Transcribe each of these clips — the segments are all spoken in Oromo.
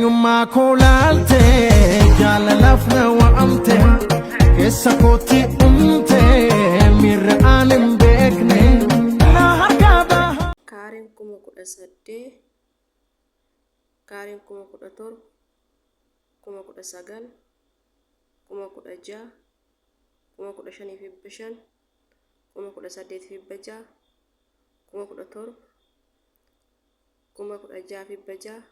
eenyummaa koo laaltee jaalalaaf na wa'amte keessa kootti dhumte miirra aan hin beekne na harkaa baha. Kaareen 18,000 kaareen 17,000 19,000 16,000 15,500 18,600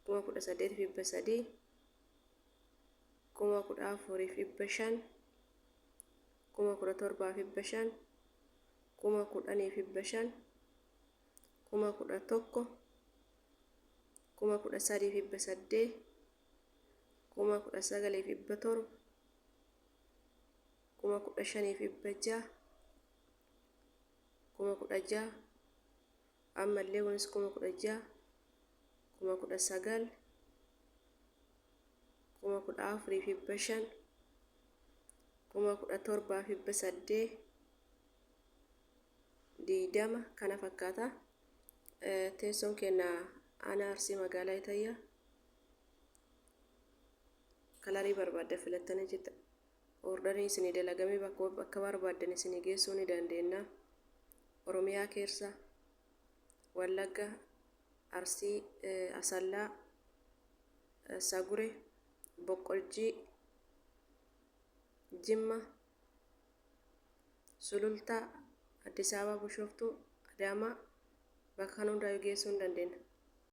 17,000 16,600 18,300 14,500 17,500 10,500 11,000 13,800 19,700 15,600 16,000 ammallee kunis 16,000 19,000 14,500 17,800 20 kana fakkaata. Teessoon keenya ana Arsii magaalaa Itayyaa kalarii barbaadde filattanii jirta. Ordarii isinii dalagamee bakka barbaaddan isinii geessuu ni dandeenya. Oromiyaa keessa Wallagga, Arsii, Asallaa, Sagure, Boqqoljii, Jimma, Sulultaa, Addis Ababa, Bishooftuu, Adaamaa bakka hundaa geessuu ni dandeenya.